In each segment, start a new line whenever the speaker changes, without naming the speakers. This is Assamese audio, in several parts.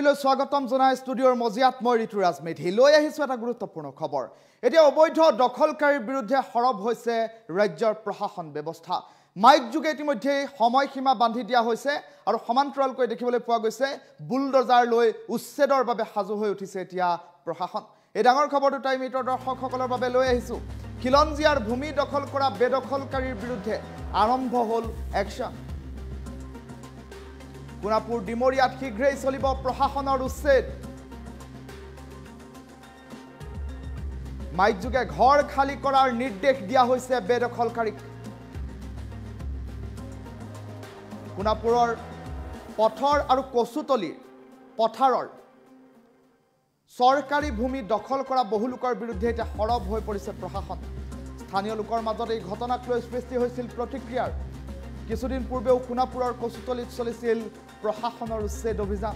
বাতৰিলৈ স্বাগতম জনাই ষ্টুডিঅ'ৰ মজিয়াত মই ঋতুৰাজ মেধি লৈ আহিছোঁ এটা গুৰুত্বপূৰ্ণ খবৰ। এতিয়া অবৈধ দখলকাৰীৰ বিৰুদ্ধে সৰব হৈছে ৰাজ্যৰ প্ৰশাসন ব্যৱস্থা। মাইক যুগে ইতিমধ্যে সময়সীমা বান্ধি দিয়া হৈছে আৰু সমান্তৰালকৈ দেখিবলৈ পোৱা গৈছে বুলডজাৰ লৈ উচ্ছেদৰ বাবে সাজু হৈ উঠিছে এতিয়া প্ৰশাসন। এই ডাঙৰ খবৰটো টাইম এইটৰ দৰ্শকসকলৰ বাবে লৈ আহিছোঁ। খিলঞ্জীয়াৰ ভূমি দখল কৰা বেদখলকাৰীৰ বিৰুদ্ধে আৰম্ভ হ'ল একশ্যন। সোণাপুৰ ডিমৰিয়াত শীঘ্ৰেই চলিব প্ৰশাসনৰ উচ্ছেদ। মাইক যুগে ঘৰ খালী কৰাৰ নিৰ্দেশ দিয়া হৈছে বেদখলকাৰীক। সোণাপুৰৰ পথৰ আৰু কচুতলীৰ পথাৰৰ চৰকাৰী ভূমি দখল কৰা বহু লোকৰ বিৰুদ্ধে এতিয়া সৰব হৈ পৰিছে প্ৰশাসন। স্থানীয় লোকৰ মাজত এই ঘটনাক লৈ সৃষ্টি হৈছিল প্ৰতিক্ৰিয়াৰ। কিছুদিন পূৰ্বেও সোণাপুৰৰ কচুতলীত চলিছিল প্ৰশাসনৰ উচ্ছেদ অভিযান।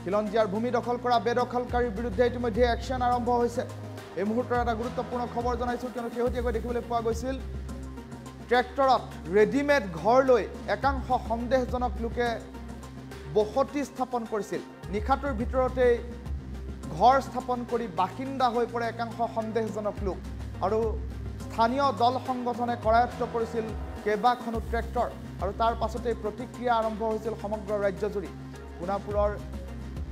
খিলঞ্জীয়াৰ ভূমি দখল কৰা বেদখলকাৰীৰ বিৰুদ্ধে ইতিমধ্যে একশ্যন আৰম্ভ হৈছে। এই মুহূৰ্তৰ এটা গুৰুত্বপূৰ্ণ খবৰ জনাইছোঁ, কিয়নো শেহতীয়াকৈ দেখিবলৈ পোৱা গৈছিল ট্ৰেক্টৰত ৰেডিমেড ঘৰ লৈ একাংশ সন্দেহজনক লোকে বসতি স্থাপন কৰিছিল। নিশাটোৰ ভিতৰতেই ঘৰ স্থাপন কৰি বাসিন্দা হৈ পৰে একাংশ সন্দেহজনক লোক আৰু স্থানীয় দল সংগঠনে কৰায়ত্ব কৰিছিল কেইবাখনো ট্ৰেক্টৰ আৰু তাৰ পাছতেই প্ৰতিক্ৰিয়া আৰম্ভ হৈছিল সমগ্ৰ ৰাজ্যজুৰি। সোণাপুৰৰ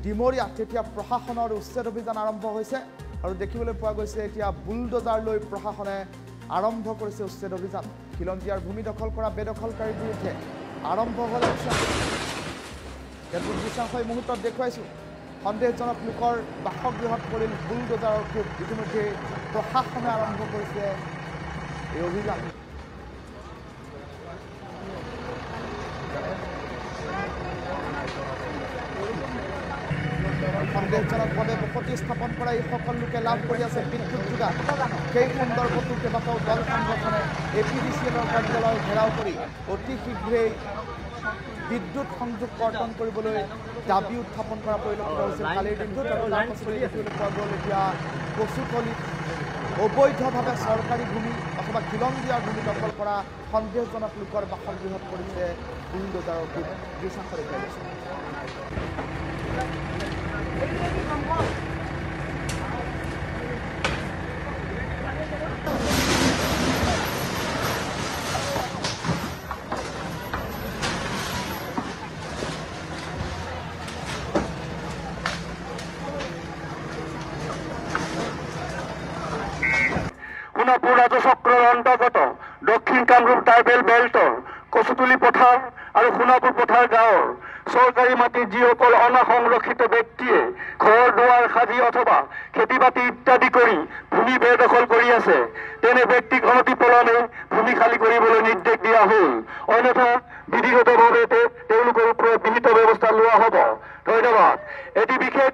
ডিমৰিয়াত তেতিয়া প্ৰশাসনৰ উচ্ছেদ অভিযান আৰম্ভ হৈছে আৰু দেখিবলৈ পোৱা গৈছে এতিয়া বুলডজাৰ লৈ প্ৰশাসনে আৰম্ভ কৰিছে উচ্ছেদ অভিযান। খিলঞ্জীয়াৰ ভূমি দখল কৰা বেদখলকাৰীৰ বিৰুদ্ধে আৰম্ভ হ'ল একশ্যন। কেতবোৰ দৃশ্যাংশ এই মুহূৰ্তত দেখুৱাইছোঁ। সন্দেহজনক লোকৰ বাসগৃহত পৰিল বুলডজাৰৰ কোব। ইতিমধ্যে প্ৰশাসনে আৰম্ভ কৰিছে এই অভিযান। সন্দেহজনকভাৱে বসতি স্থাপন কৰা এই সকল লোকে লাভ কৰি আছে বিদ্যুৎ যোগান। সেই সন্দৰ্ভতো কেইবাটাও দল সংগঠনে APDCL কাৰ্যালয় ঘেৰাও কৰি অতি শীঘ্ৰেই বিদ্যুৎ সংযোগ কৰ্তন কৰিবলৈ দাবী উত্থাপন কৰা পৰিলক্ষিত হৈছিল কালিৰ দিনটোত। আৰু তাৰ পাছতে দেখিবলৈ পোৱা গ'ল এতিয়া কচুতলীত অবৈধভাৱে চৰকাৰী ভূমি অথবা খিলঞ্জীয়াৰ ভূমি দখল কৰা সন্দেহজনক লোকৰ বাসগৃহত পৰিছে বুলডজাৰৰ কোব। দৃশ্যাংশ দেখুৱাই গৈছে।
সোণাপুৰ ৰাজচক্ৰৰ অন্তৰ্গত দক্ষিণ কামৰূপ ট্ৰাইবেল বেল্টৰ কচুতলী পথাৰ আৰু সোণাপুৰ পথাৰ গাঁৱৰ চৰকাৰী মাটি যিসকল অনাসংৰক্ষিত ব্যক্তিয়ে ঘৰ দুৱাৰ সাজি অথবা খেতি বাতি ইত্যাদি কৰি ভূমি বেদখল কৰি আছে, তেনে ব্যক্তিক অনতিপলমে ভূমি খালী কৰিবলৈ নিৰ্দেশ দিয়া হ'ল। অন্যথা বিধিগতভাৱে তেওঁলোকৰ ওপৰত বিহিত ব্যৱস্থা লোৱা হ'ব। ধন্যবাদ। এটি বিশেষ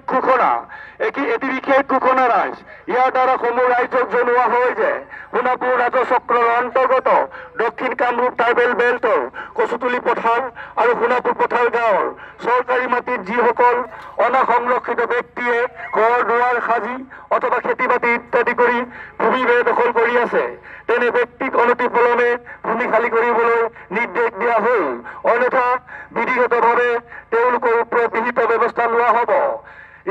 ঘোষণা ৰাইজ ইয়াৰ দ্বাৰা সমূহ ৰাইজক জনোৱা হয় যে সোণাপুৰ ৰাজচক্ৰৰ অন্তৰ্গত দক্ষিণ কামৰূপ ট্ৰাইবেল বেল্টৰ কচুতলী পথাৰ আৰু সোণাপুৰ পথাৰ গাঁৱৰ চৰকাৰী মাটিত যিসকল অনাসংৰক্ষিত ব্যক্তিয়ে ঘৰ দুৱাৰ সাজি অথবা খেতি বাতি ইত্যাদি কৰি ভূমি বেদখল কৰি আছে, তেনে ব্যক্তিক অনতিপলমে ভূমি খালী কৰিবলৈ নিৰ্দেশ দিয়া হ'ল। অন্যথা বিধিগতভাৱে তেওঁলোকৰ ওপৰত বিহিত ব্যৱস্থা লোৱা হ'ব।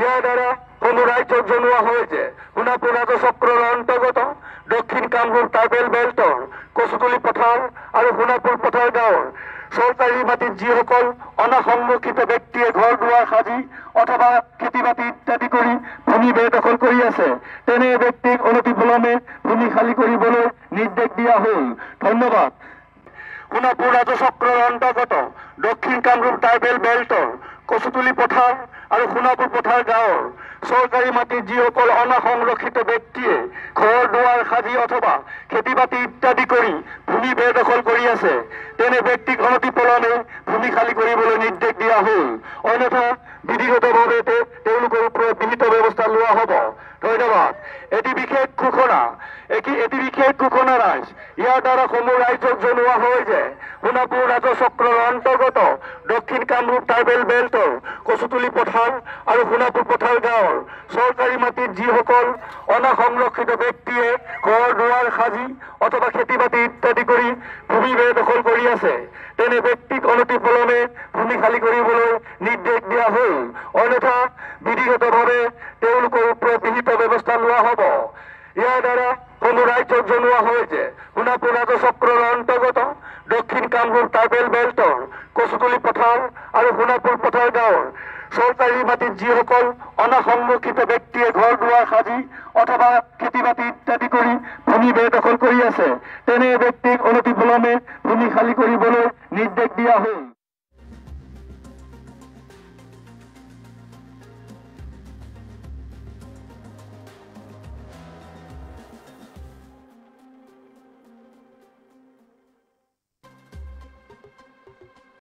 ইয়াৰ দ্বাৰা সমূহ ৰাইজক জনোৱা হয় যে সোণাপুৰ ৰাজচক্ৰৰ অন্তৰ্গত দক্ষিণ কামৰূপ ট্ৰাইবেল বেল্টৰ কচুতলী পথাৰ আৰু সোণাপুৰ পথাৰ গাঁৱৰ চৰকাৰী মাটিত যিসকল অনাসংৰক্ষিত ব্যক্তিয়ে ঘৰ দুৱাৰ সাজি অথবা খেতি বাতি ইত্যাদি কৰি ভূমি বেদখল কৰি আছে, তেনে ব্যক্তিক অনতিপলমে ভূমি খালী কৰিবলৈ নিৰ্দেশ দিয়া হ'ল। ধন্যবাদ। সোণাপুৰ ৰাজচক্ৰৰ অন্তৰ্গত দক্ষিণ কামৰূপ ট্ৰাইবেল বেল্টৰ কচুতলী পথাৰ আৰু সোণাপুৰ পথাৰ গাঁৱৰ চৰকাৰী মাটিত যিসকল অনাসংৰক্ষিত ব্যক্তিয়ে ঘৰ দুৱাৰ সাজি অথবা খেতি বাতি ইত্যাদি কৰি ভূমি বেদখল কৰি আছে, তেনে ব্যক্তিক অনতিপলমে ভূমি খালী কৰিবলৈ নিৰ্দেশ দিয়া হ'ল। অন্যথা বিধিগতভাৱে তেওঁলোকৰ ওপৰত বিহিত ব্যৱস্থা লোৱা হ'ব। ধন্যবাদ। এটি বিশেষ ঘোষণা এটি বিশেষ ঘোষণা ৰাইজ। ইয়াৰ দ্বাৰা সমূহ ৰাইজক জনোৱা হয় যে সোণাপুৰ ৰাজহ চক্ৰৰ অন্তৰ্গত দক্ষিণ কামৰূপ ট্ৰাইবেল বেল্টৰ কচুতুলি পথাৰ আৰু সোণাপুৰ পথাৰ গাঁৱৰ চৰকাৰী মাটিত যিসকল অনাসংৰক্ষিত ব্যক্তিয়ে ঘৰ দুৱাৰ সাজি অথবা খেতি বাতি ইত্যাদি কৰি ভূমি বেদখল কৰি আছে, তেনে ব্যক্তিক অনতিপলমে ভূমি খালী কৰিবলৈ নিৰ্দেশ দিয়া হ'ল। অন্যথা বিধিগতভাৱে তেওঁলোকৰ ওপৰত বিহিত ব্যৱস্থা লোৱা হ'ব। ইয়াৰ দ্বাৰা সমূহ ৰাইজক জনোৱা হয় যে সোণাপুৰ ৰাজহ চক্ৰৰ অন্তৰ্গত দক্ষিণ কামৰূপ ট্ৰাইবেল বেল্টৰ কচুতুলি পথাৰ আৰু সোণাপুৰ পথাৰ গাঁৱৰ চৰকাৰী মাটিত যিসকল অনাসংৰক্ষিত ব্যক্তিয়ে ঘৰ দুৱাৰ সাজি অথবা খেতি বাতি ইত্যাদি কৰি ভূমি বেদখল কৰি আছে, তেনে ব্যক্তিক অনতিপলমে ভূমি খালী কৰিবলৈ নিৰ্দেশ দিয়া হ'ল।